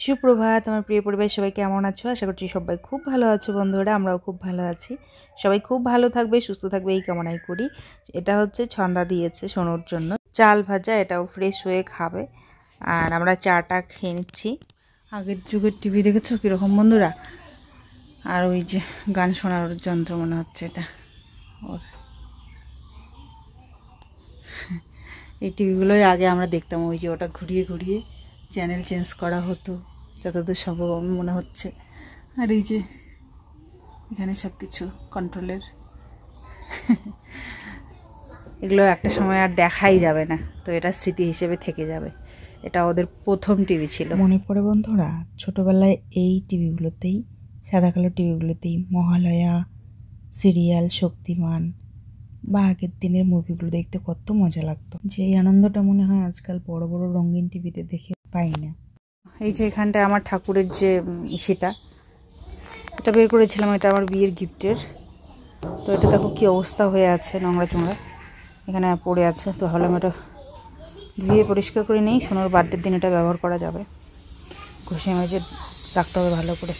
সুপ্রভাত আমার প্রিয় পরিবার, সবাই কেমন আছো? আশা করছি সবাই খুব ভালো আছো বন্ধুরা। আমরাও খুব ভালো আছি। সবাই খুব ভালো থাকবে, সুস্থ থাকবে এই কামনাই করি। এটা হচ্ছে ছন্দা দিয়েছে সোনুর জন্য চাল ভাজা, এটাও ফ্রেশ হয়ে খাবে। আর আমরা চাটা খেয়ে নিচ্ছি। আগের যুগের টিভি দেখেছো কীরকম বন্ধুরা? আর ওই যে গান শোনার যন্ত্র মনে হচ্ছে এটা ওর। এই টিভিগুলোই আগে আমরা দেখতাম, ওই যে ওটা ঘুরিয়ে ঘুরিয়ে চ্যানেল চেঞ্জ করা হতো যতদূর সম্ভব মনে হচ্ছে। আর এই যে এখানে সব কিছু কন্ট্রোলের এগুলো একটা সময় আর দেখাই যাবে না, তো এটা স্মৃতি হিসেবে থেকে যাবে। এটা ওদের প্রথম টিভি ছিল। মনে পড়ে বন্ধুরা, ছোটোবেলায় এই টিভিগুলোতেই, সাদা কালো টিভিগুলোতেই মহালয়া, সিরিয়াল, শক্তিমান বা আগের দিনের মুভিগুলো দেখতে কত মজা লাগতো। যে এই আনন্দটা মনে হয় আজকাল বড় বড় রঙিন টিভিতে দেখে পাই না। এই যে এখানটায় আমার ঠাকুরের যে সেটা, এটা বের করেছিলাম, এটা আমার বিয়ের গিফটের। তো এটা দেখো কী অবস্থা হয়ে আছে, নোংরা চোংরা এখানে পড়ে আছে। তো ভাবলাম এটা ধুয়ে পরিষ্কার করে নেই, সোনার বার্থডের দিন এটা ব্যবহার করা যাবে। ঘষে মেজে রাখতে হবে ভালো করে,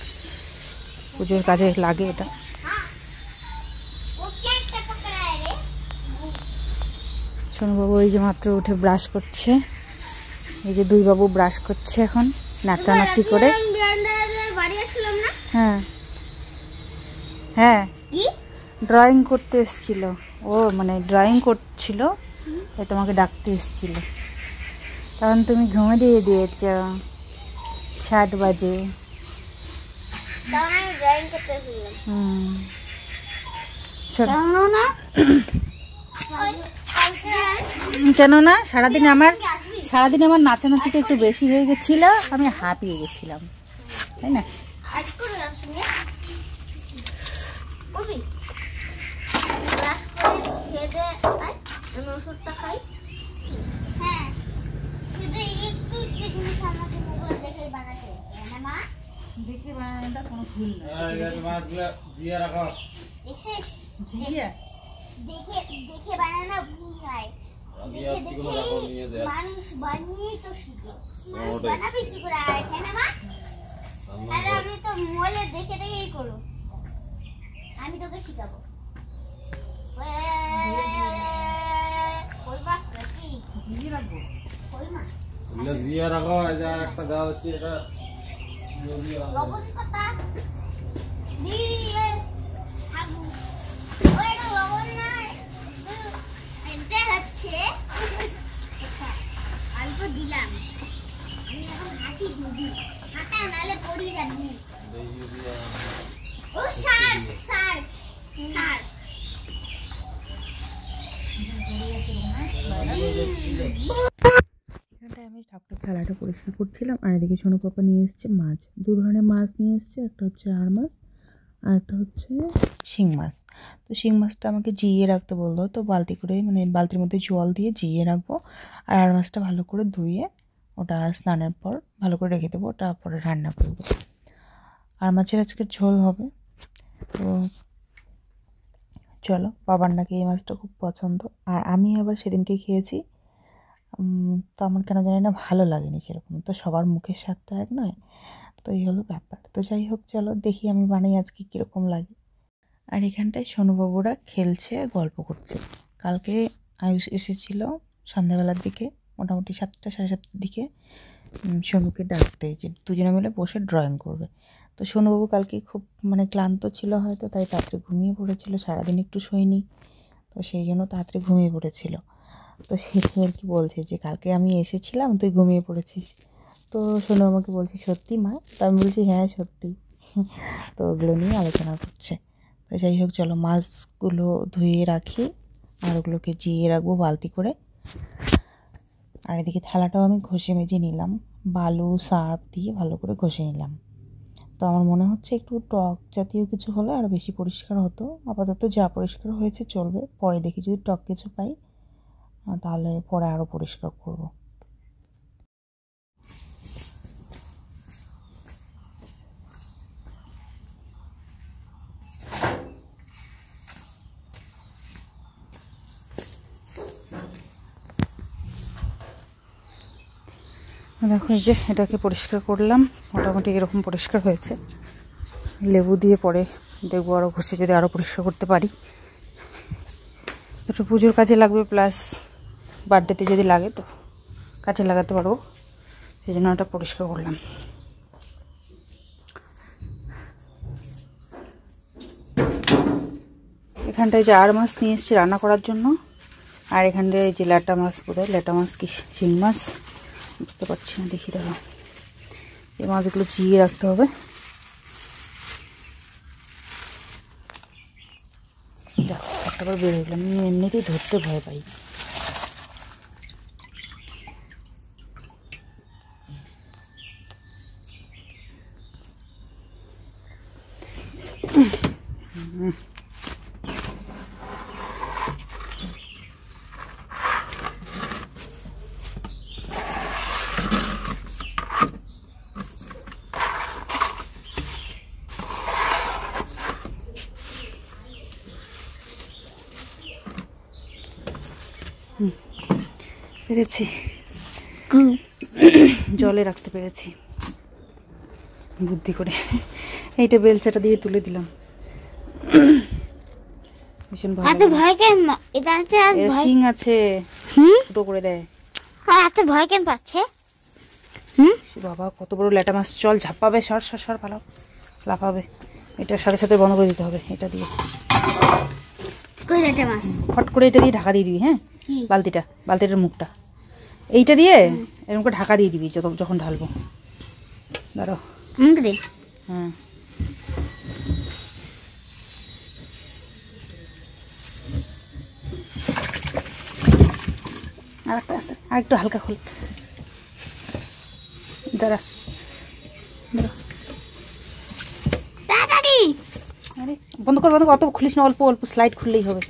পুজোর কাজে লাগে এটা। সোনুবাবু এই যে মাত্র উঠে ব্রাশ করছে। এই যে দুই বাবু ব্রাশ করছে এখন নাচানাচি করে। হ্যাঁ হ্যাঁ, ড্রয়িং করতে এসেছিল ও, মানে ড্রয়িং করছিল, তাই তোমাকে ডাকতে এসেছিল। তখন তুমি ঘুমে দিয়ে দিয়েছ 7 বাজে। কেননা সারাদিন আমার নাচানাচিটা একটু বেশি হয়ে গেছিল, আমি হাঁপিয়ে গেছিলাম, তাই না? দেখে বানানোটা কোনো ভুল না। দেখে বানানো ভুল নয়, মানুষ বানিয়েই তো শিখে। মানুষ বানাবে কি করে? আর আমি তো মোবাইলে দেখে দেখেই করব। আমি তোকে শিখাবো। লবণ পাতা দিয়ে লবণ নাই, এটা হচ্ছে অল্প দিলাম। আমি এখন হাঁটি দিবি, হাঁটা নালে পড়ে যাবি। ও সার সার সার এখানটায় আমি ঠাকুরের থালাটা পরিষ্কার করছিলাম। আর এদিকে সোনু পাপা নিয়ে এসছে মাছ, 2 ধরনের মাছ নিয়ে এসছে। একটা হচ্ছে আর মাছ আর একটা হচ্ছে শিং মাছ। তো শিং মাছটা আমাকে জিইয়ে রাখতে বললো, তো বালতি করে, মানে বালতির মধ্যে জল দিয়ে জিইয়ে রাখবো। আর আর মাছটা ভালো করে ধুয়ে ওটা স্নানের পর ভালো করে রেখে দেবো, ওটা পরে রান্না করবো। আর মাছের আজকের ঝোল হবে। তো চলো, বাবার নাকি এই মাছটা খুব পছন্দ, আর আমি আবার সেদিনকে খেয়েছি। তো আমার কেন জানি না ভালো লাগেনি সেরকম। তো সবার মুখের স্বাদ তো এক নয়, তো এই হলো ব্যাপার। তো যাই হোক, চলো দেখি আমি বানাই আজকে কীরকম লাগে। আর এখানটায় সোনুবাবুরা খেলছে, গল্প করছে। কালকে আয়ুষ এসেছিল সন্ধ্যাবেলার দিকে, মোটামুটি 7টা সাড়ে 7টার দিকে সোনুকে ডাকতে, যে দুজনে মিলে বসে ড্রয়িং করবে। তো সোনুবাবু কালকে খুব ক্লান্ত ছিল হয়তো, তাই তাড়াতাড়ি ঘুমিয়ে পড়েছিল, সারাদিন একটু শোয়নি, তো সেই জন্য তাড়াতাড়ি ঘুমিয়ে পড়েছিল। তো সেটাই আর কি বলছে যে কালকে আমি এসেছিলাম, তুই ঘুমিয়ে পড়েছিস। তো সোনু আমাকে বলছে, সত্যি মা? তো আমি বলছি হ্যাঁ সত্যি। তো ওগুলো নিয়ে আলোচনা করছে। তো যাই হোক, চলো মাছগুলো ধুয়ে রাখি আর ওগুলোকে জিয়ে রাখবো বালতি করে। আর এদিকে থালাটাও আমি ঘষে মেজে নিলাম, বালু সার্ফ দিয়ে ভালো করে ঘষে নিলাম। তো আমার মনে হচ্ছে একটু টক জাতীয় কিছু হলে আরও বেশি পরিষ্কার হতো। আপাতত যা পরিষ্কার হয়েছে চলবে, পরে দেখি যদি টক কিছু পাই তাহলে পরে আরও পরিষ্কার করব। দেখো এই যে এটাকে পরিষ্কার করলাম, মোটামুটি এরকম পরিষ্কার হয়েছে। লেবু দিয়ে পরে দেখবো আরও ঘষে যদি আরও পরিষ্কার করতে পারি। একটু পুজোর কাজে লাগবে, প্লাস বার্থডেতে যদি লাগে তো কাজে লাগাতে পারবো, সেই জন্য ওটা পরিষ্কার করলাম। এখানটায় যে আর মাছ নিয়ে এসেছি রান্না করার জন্য, আর এখানটায় যে ল্যাটা মাছ, বোধহয় ল্যাটা মাছ কি শিং মাছ বুঝতে পারছি না, দেখি দাঁড়াও। এই মাছগুলো চিয়ে রাখতে হবে। দেখো একটা করে বের হয়ে গেলাম, আমি এমনিতেই ধরতে ভয় পাই। পেরেছি, জলে রাখতে পেরেছি বুদ্ধি করে। এইটা বেলচাটা দিয়ে তুলে দিলাম। ভীষণ ভালো। এত ভয় কেন? এটাতে আর এর ভয় শিং আছে, ফুটো করে দেয়। এত ভয় কেন পাচ্ছে? বাবা কত বড় ল্যাটা মাছ! চল ঝাপাবে, সর সর সর, পালাও, লাফাবে। এটা সাথে সাথে বন্ধ করে দিতে হবে এটা দিয়ে। কই ল্যাটা মাছ? ফট করে এটা দিয়ে ঢাকা দিয়ে দিবি। হ্যাঁ, কি? বালতিটার মুখটা এইটা দিয়ে এরকম করে ঢাকা দিয়ে দিবি যখন ঢালবো। দাঁড়াও। মুখ দে। হ্যাঁ, আরেকটু হালকা খোল। দাঁড়া দাঁড়া, তাড়াতাড়ি। আরে বন্ধ কর, অত খুলিস না, অল্প অল্প স্লাইড খুললেই হবে।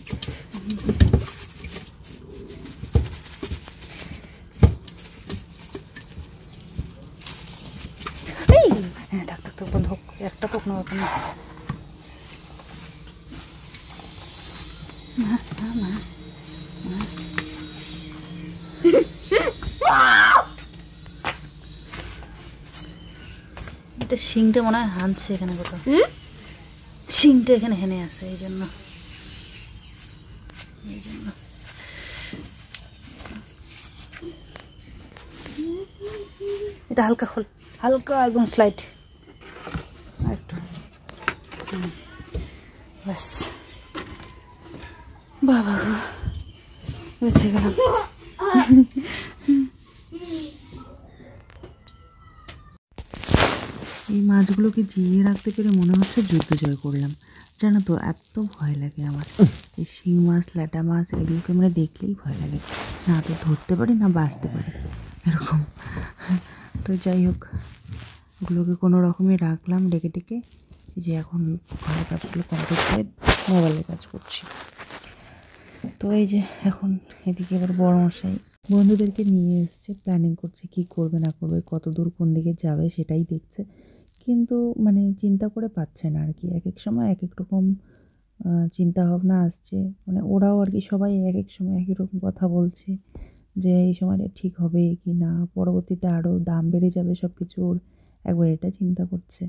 হ্যাঁ, থাক বন্ধ হোক, একটা তো কোনো ব্যাপার না। এটা শিংটা মনে হয় হানছে এখানে কোথাও, শিংটা এখানে হেনে আছে, এই জন্য এটা হালকা খোল, হালকা একদম স্লাইড, একটু ব্যাস। বাবা গো, বেঁচে গেলাম। এই মাছগুলোকে জিয়ে রাখতে পেরে মনে হচ্ছে যুদ্ধ জয় করলাম। জানো তো, এত ভয় লাগে আমার এই শিং মাছ, ল্যাটা মাছ, এগুলোকে মানে দেখলেই ভয় লাগে। না তো ধরতে পারি না বাঁচতে পারি এরকম। তো যাই হোক, ওগুলোকে কোনো রকমে রাখলাম ডেকে ডেকে। যে এখন ঘরের কাজগুলো কমপ্লিট করে মোবাইলে কাজ করছি। তো এই যে এখন এদিকে এবার বড় মশাই বন্ধুদেরকে নিয়ে এসছে, প্ল্যানিং করছে কি করবে না করবে, কত দূর কোন দিকে যাবে সেটাই দেখছে। কিন্তু মানে চিন্তা করে পাচ্ছে না আর কি। এক এক সময় এক এক রকম চিন্তা ভাবনা আসছে। মানে ওরাও আর কি সবাই এক এক সময় এক এক রকম কথা বলছে যে এই সময়টা ঠিক হবে কি না, পরবর্তীতে আরও দাম বেড়ে যাবে সব কিছুর, একবার এটা চিন্তা করছে।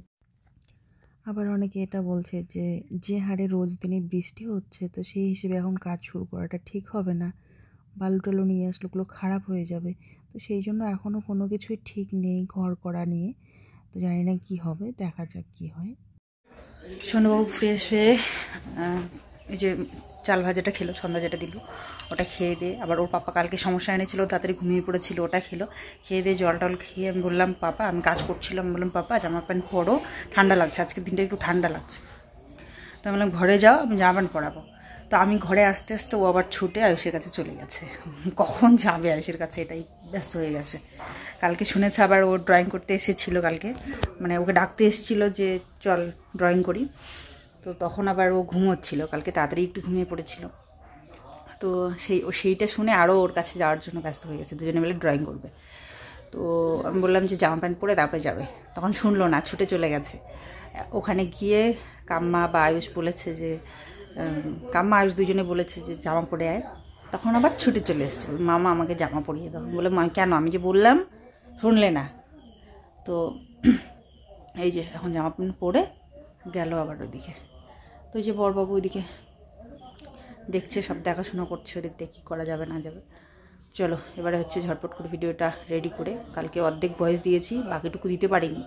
আবার অনেকে এটা বলছে যে যে হারে রোজ দিনে বৃষ্টি হচ্ছে, তো সেই হিসেবে এখন কাজ শুরু করাটা ঠিক হবে না, বালু টালু নিয়ে আসলে ওগুলো খারাপ হয়ে যাবে। তো সেই জন্য এখনও কোনো কিছুই ঠিক নেই ঘর করা নিয়ে। তো জানি না কী হবে, দেখা যাক কী হয়। সোনুবাবু ফ্রেশ হয়ে এই যে চাল ভাজাটা খেলো, সন্ধ্যা যেটা দিল ওটা খেয়ে দিয়ে, আবার ওর পাপা কালকে সমস্যা এনেছিল, তাড়াতাড়ি ঘুমিয়ে পড়েছিল, ওটা খেলো। খেয়ে দিয়ে জল টল খেয়ে আমি বললাম পাপা, আমি কাজ করছিলাম, বললাম পাপা জামা প্যান্ট পরো, ঠান্ডা লাগছে, আজকের দিনটা একটু ঠান্ডা লাগছে। তো আমি বললাম ঘরে যাও, আমি জামা প্যান্ট পরাবো। তো আমি ঘরে আসতে আসতে ও আবার ছুটে আয়ুষের কাছে চলে গেছে। কখন যাবে আয়ুষের কাছে এটাই ব্যস্ত হয়ে গেছে। কালকে শুনেছে আবার ও ড্রয়িং করতে এসেছিলো কালকে, মানে ওকে ডাকতে এসেছিলো যে চল ড্রয়িং করি। তো তখন আবার ও ঘুমোচ্ছিল, কালকে তাড়াতাড়ি একটু ঘুমিয়ে পড়েছিল। তো সেইটা শুনে আরও ওর কাছে যাওয়ার জন্য ব্যস্ত হয়ে গেছে, দুজনে মিলে ড্রয়িং করবে। তো আমি বললাম যে জামা প্যান্ট পরে তারপরে যাবে, তখন শুনলো না, ছুটে চলে গেছে। ওখানে গিয়ে কাম্মা বা আয়ুষ বলেছে যে, কাম্মা আয়ুষ দুজনে বলেছে যে জামা পরে আয়, তখন আবার ছুটে চলে এসছে, মামা আমাকে জামা পরিয়ে দাও। বলে মা কেন, আমি যে বললাম শুনলে না। তো এই যে এখন জামা প্যান্ট পরে গেল আবার ওদিকে। তো এই যে বড়বাবু ওইদিকে দেখছে, সব দেখাশোনা করছে ওদিকটা কী করা যাবে না যাবে। চলো এবারে হচ্ছে ঝটপট করে ভিডিওটা রেডি করে, কালকে অর্ধেক ভয়েস দিয়েছি, বাকিটুকু দিতে পারিনি,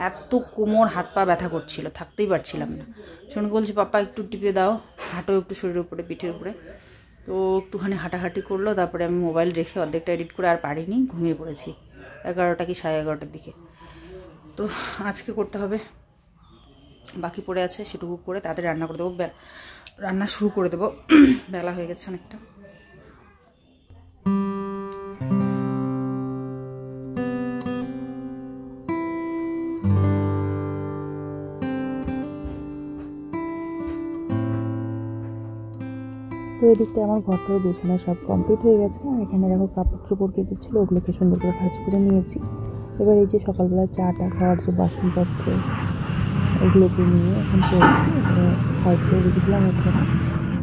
এত কোমর হাত পা ব্যথা করছিল, থাকতেই পারছিলাম না। শোনকে বলছি পাপা একটু টিপে দাও, হাঁটো একটু শরীরের উপরে, পিঠের উপরে। তো একটুখানি হাঁটাহাঁটি করলো, তারপরে আমি মোবাইল রেখে অর্ধেকটা এডিট করে আর পারিনি, ঘুমিয়ে পড়েছি 11টা কি 11:30টার দিকে। তো আজকে করতে হবে, বাকি পড়ে আছে, সেটুকু করে তাড়াতাড়ি রান্না করে দেবো, রান্না শুরু করে দেবো, বেলা হয়ে গেছে অনেকটা। তো এদিকটা আমার ঘরটাও গোছানো সব কমপ্লিট হয়ে গেছে। আর এখানে দেখো কাপড় চোপড় কেটেছিল, ওগুলোকে সুন্দর করে ভাঁজ করে নিয়েছি। এবার এই যে সকালবেলা চাটা খাওয়ার যে বাসনপত্র ওগুলোকে নিয়ে এখন চলছি, সাইড করে রেখে দিলাম এখানে।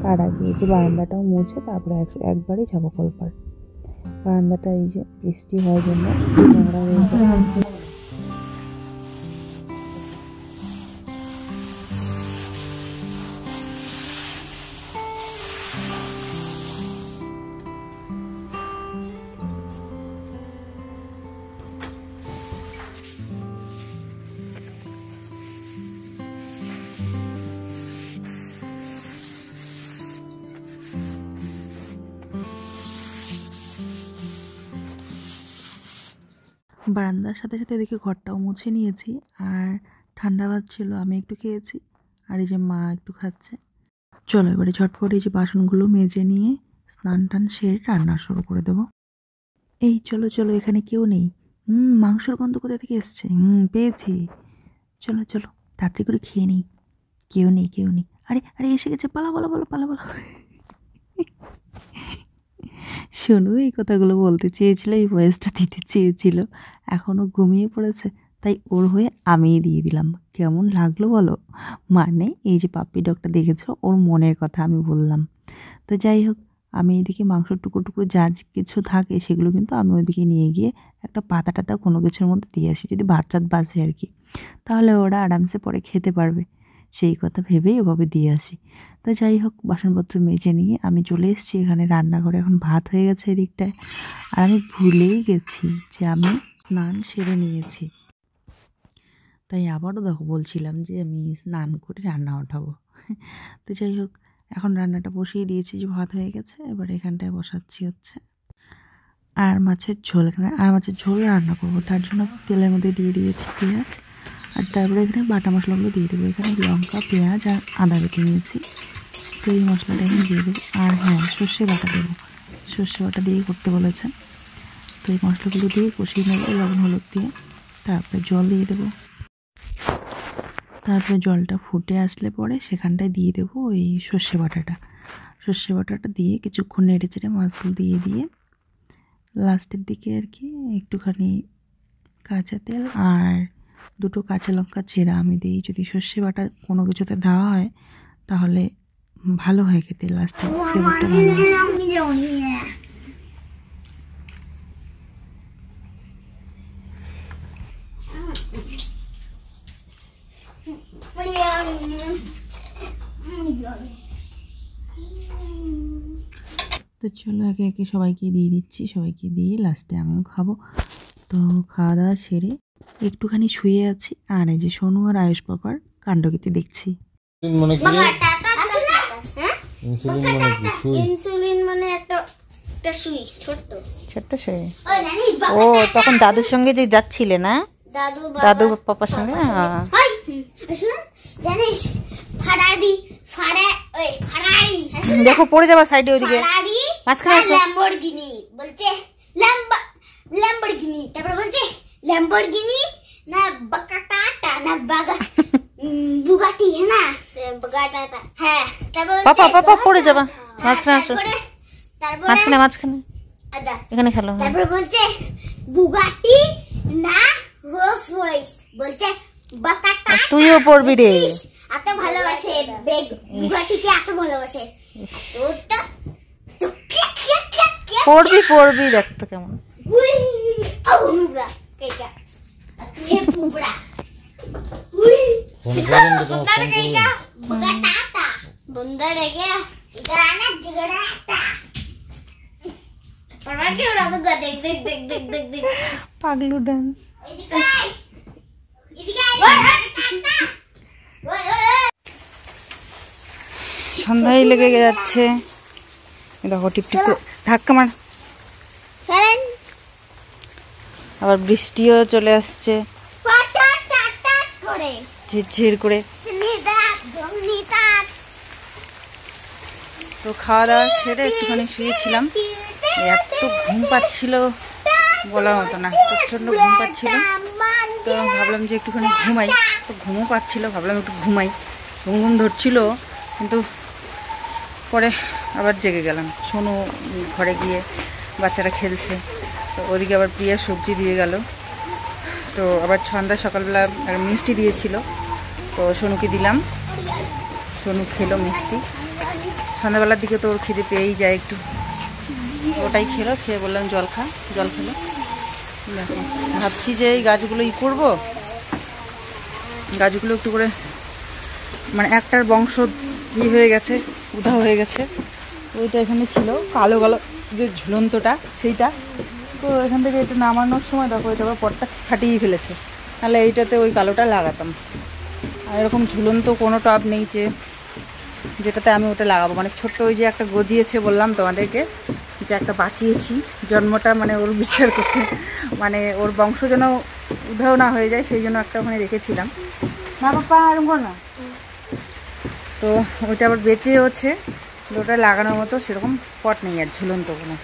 তার আগে এই যে বারান্দাটাও মুছে তারপরে একবারই যাবো কলপার। বারান্দাটা এই যে বৃষ্টি হওয়ার জন্য নোংরা হয়ে যায়। বারান্দার সাথে সাথে এদিকে ঘরটাও মুছে নিয়েছি। আর ঠান্ডা ভাত ছিল, আমি একটু খেয়েছি, আর এই যে মা একটু খাচ্ছে। চলো এবারে ঝটপট এই যে বাসনগুলো মেজে নিয়ে স্নান টান সেরে রান্না শুরু করে দেবো। এই চলো চলো, এখানে কেউ নেই। মাংসের গন্ধ কোথা থেকে এসছে? পেয়েছি। চলো চলো তাড়াতাড়ি করে খেয়ে নিই। কেউ নেই কেউ নেই। আরে আরে এসে গেছে, পালা পালা পালা পালা পালা। শোনো, এই কথাগুলো বলতে চেয়েছিল, এই ভয়েসটা দিতে চেয়েছিল, এখনও ঘুমিয়ে পড়েছে, তাই ওর হয়ে আমিই দিয়ে দিলাম। কেমন লাগলো বলো? মানে এই যে পাপ্পি ডগটা দেখেছো, ওর মনের কথা আমি বললাম। তো যাই হোক, আমি এদিকে মাংস টুকরো টুকরো যা কিছু থাকে সেগুলো কিন্তু আমি ওইদিকে নিয়ে গিয়ে একটা পাতা টাতা কোনো কিছুর মধ্যে দিয়ে আসি, যদি ভাত টাত বাঁচে আর কি, তাহলে ওরা আরামসে পরে খেতে পারবে, সেই কথা ভেবেই ওভাবে দিয়ে আসি। তো যাই হোক, বাসনপত্র মেজে নিয়ে আমি চলে এসেছি এখানে রান্নাঘরে। এখন ভাত হয়ে গেছে এদিকটায়, আর আমি ভুলেই গেছি যে আমি স্নান সেরে নিয়েছি। তাই আবারও দেখো বলছিলাম যে আমি স্নান করে রান্না ওঠাবো। তো যাই হোক, এখন রান্নাটা বসিয়ে দিয়েছি, যে ভাত হয়ে গেছে, এবার এখানটায় বসাচ্ছি হচ্ছে আর মাছের ঝোল। এখানে আর মাছের ঝোল রান্না করবো, তার জন্য তেলের মধ্যে দিয়ে দিয়েছি পেঁয়াজ, আর তারপরে এখানে বাটা মশলাগুলো দিয়ে দেবো। এখানে লঙ্কা, পেঁয়াজ আর আদা বেটে নিয়েছি, তো এই মশলাটা এখানে দিয়ে দেবো। আর হ্যাঁ, সর্ষে বাটা দেবো, সর্ষে বাটা দিয়েই করতে বলেছেন। তো এই মশলাগুলো দিয়ে কষিয়ে নেবো লবণ হলুদ দিয়ে, তারপরে জল দিয়ে দেবো। তারপরে জলটা ফুটে আসলে পরে সেখানটায় দিয়ে দেবো ওই সর্ষে বাটাটা দিয়ে কিছুক্ষণ নেড়ে চেড়ে মাছগুলো দিয়ে লাস্টের দিকে আর কি একটুখানি কাঁচা তেল আর দুটো কাঁচা লঙ্কা চেরা আমি দিই। যদি সর্ষে বাটা কোনো কিছুতে দেওয়া হয় তাহলে ভালো হয় খেতে, লাস্টে ফ্লেভারটা ভালো আসে। তো চলো একে একে সবাইকে দিয়ে দিচ্ছি, সবাইকে দিয়ে লাস্টে আমিও খাবো। তো খাওয়া দাওয়া সেরে একটুখানি শুয়ে আছি, আর এই যে সোনু আর আয়ুষ পাপার কাণ্ডকীর্তি দেখছি। ইনসুলিন মানে একটা সুই, ছোট্ট সুই। ও তখন দাদুর সঙ্গে যে যাচ্ছিলে না, দাদু পাপার সঙ্গে। জানিস ফারারি দেখো পড়ে যাবা সাইডে, ওইদিকে মাঝখানে আসো। ল্যাম্বরগিনি বলছে, ল্যাম্বরগিনি, তারপর বলছে ল্যাম্বরগিনি না বাকাটাটা না বাগা বুগাটি, হ্যাঁ না বাগাটাটা, হ্যাঁ। তারপর পাপা পড়ে যাবা, মাঝখানে আসো, মাঝখানে এখানে খেলো। তারপর বলছে বুগাটি না রোলস রয়েস, বলছে বাকাটা। তুইও পড়বি রে, এত ভালোবাসে বুগাটিকে, এত ভালোবাসে। পড়বি দেখতো কেমন। কেকা ये पुबड़ा उई फोन करेंगे तो बंदर फोन केका करेंगे बगाटाटा बंदर है क्या गाना झगड़ाटा परवार के उड़ा दूंगा देख देख देख देख देख देख পাগলু ডান্স। इधर आई बगाटाटा ओए ओए সন্ধ্যায় লেগে যাচ্ছে। দেখো টিপটিপ করে ধাক্কা মার। चलन আবার বৃষ্টিও চলে আসছে पाटा टाटा करे ঝিরঝির করে। निदा निता তো খাওয়া দাওয়া সেরে একটুখানি শুয়েছিলাম। এত ঘুম পাচ্ছিল বলার মতো না, প্রচণ্ড ঘুম পাচ্ছিল। তো ভাবলাম যে একটুখানি ঘুমাই, তো ঘুমও পাচ্ছিল, ভাবলাম একটু ঘুমাই। ঘুম ঘুম ধরছিল, কিন্তু পরে আবার জেগে গেলাম। সোনু ঘরে গিয়ে বাচ্চারা খেলছে, তো ওদিকে আবার প্রিয়া সবজি দিয়ে গেল। তো আবার সকালবেলা মিষ্টি দিয়েছিল, তো সোনুকে দিলাম। সোনু খেলো মিষ্টি। সন্ধ্যাবেলার দিকে তো ওর খিদে পেয়েই যায় একটু, ওটাই খেলো। খেয়ে বললাম জল খা, জল খেলো। দেখো ভাবছি যে এই গাছগুলো করবো, গাছগুলো একটু করে মানে একটার বংশ হয়ে গেছে, উধাও হয়ে গেছে। ওইটা এখানে ছিল কালো কালো যে ঝুলন্তটা, সেইটা তো এখান থেকে একটু নামানোর সময় দেখো এটা আবার পটটা ফাটিয়ে ফেলেছে, তাহলে এইটাতে ওই কালোটা লাগাতাম। আর এরকম ঝুলন্ত কোনো টব নেই যেটাতে আমি ওটা লাগাবো। মানে ছোট্ট ওই যে একটা গজিয়েছে বললাম তোমাদেরকে, যে একটা বাঁচিয়েছি জন্মটা, মানে ওর বিচার করতে, মানে ওর বংশ যেন উধাও না হয়ে যায়, সেই জন্য একটা ওখানে রেখেছিলাম। না বাবা এরকম কর না। তো ওইটা আবার বেঁচে হচ্ছে, ওটা লাগানোর মতো সেরকম পট নেই আর ঝুলন্ত কোনো,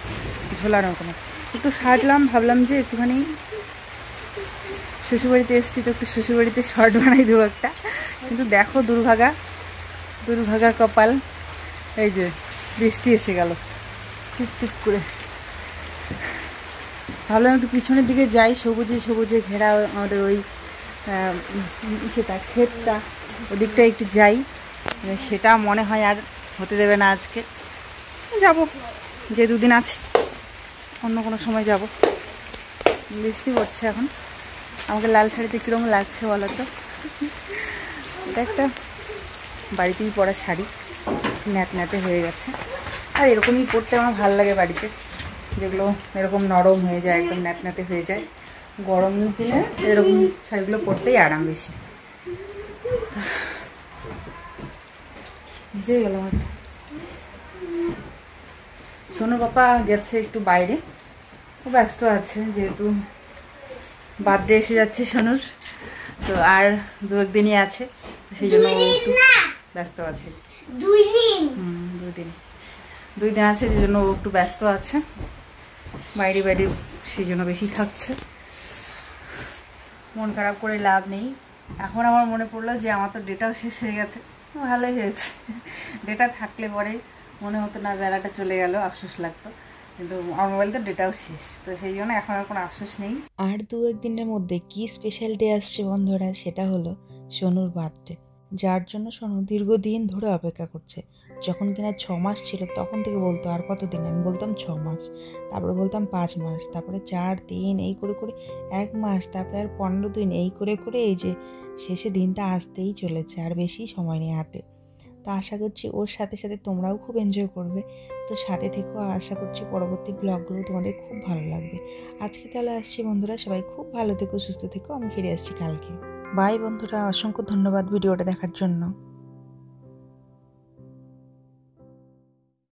ঝোলানোর কোনো। একটু সাজলাম, ভাবলাম যে একটুখানি শ্বশুরবাড়িতে এসেছি, তো একটু শ্বশুরবাড়িতে শর্ট বানাই দেবো একটা। কিন্তু দেখো দুর্ভাগা কপাল, এই যে বৃষ্টি এসে গেল টিপ টিপ করে। ভাবলাম একটু পিছনের দিকে যাই, সবুজে সবুজে ঘেরা আমাদের ওই সেটা ক্ষেতটা, ওদিকটা একটু যাই। সেটা মনে হয় আর হতে দেবে না আজকে, যাব যে দুদিন আছে, অন্য কোনো সময় যাব। বৃষ্টি পড়ছে এখন। আমাকে লাল শাড়িতে কীরকম লাগছে বলো তো? এটা একটা বাড়িতেই পরা শাড়ি, ন্যাট ন্যাটে হয়ে গেছে। আর এরকমই পরতে আমার ভালো লাগে বাড়িতে, যেগুলো এরকম নরম হয়ে যায়, একদম ন্যাট ন্যাটে হয়ে যায়। গরম দিনে এরকম শাড়িগুলো পরতেই আরাম বেশি। বুঝে গেল আমার। সোনু বাবা গেছে একটু বাইরে, ও ব্যস্ত আছে, যেহেতু বার্থডে এসে যাচ্ছে সোনুর, তো আর দু একদিনই আছে, সেই জন্য ও একটু ব্যস্ত আছে। দুই দিন আছে, সেই জন্য ও একটু ব্যস্ত আছে বাইরে, সেই জন্য বেশি থাকছে। মন খারাপ করে লাভ নেই। এখন আমার মনে পড়লো যে আমার তো ডেটাও শেষ হয়ে গেছে। ভালোই হয়েছে, ডেটা থাকলে পরে মনে হতো না বেলাটা চলে গেল, আফসোস লাগতো। কিন্তু আমার মোবাইল তো ডেটাও শেষ, তো সেই জন্য এখন আর কোনো আফসোস নেই। আর দু একদিনের মধ্যে কি স্পেশাল ডে আসছে বন্ধুরা, সেটা হলো সোনুর বার্থডে, যার জন্য সোনু দীর্ঘদিন ধরে অপেক্ষা করছে। যখন কিনা 6 মাস ছিল তখন থেকে বলতো আর কতদিন, আমি বলতাম 6 মাস, তারপরে বলতাম 5 মাস, তারপরে 4 দিন, এই করে করে 1 মাস, তারপরে আর 15 দিন, এই করে করে এই যে শেষে দিনটা আসতেই চলেছে, আর বেশি সময় নেই হাতে। তো আশা করছি ওর সাথে সাথে তোমরাও খুব এনজয় করবে। তো সাথে থেকেও আশা করছি পরবর্তী ব্লগগুলো তোমাদের খুব ভালো লাগবে। আজকে তাহলে আসছি বন্ধুরা, সবাই খুব ভালো থেকো, সুস্থ থেকো। আমি ফিরে আসছি কালকে। বাই বন্ধুরা, অসংখ্য ধন্যবাদ ভিডিওটা দেখার জন্য।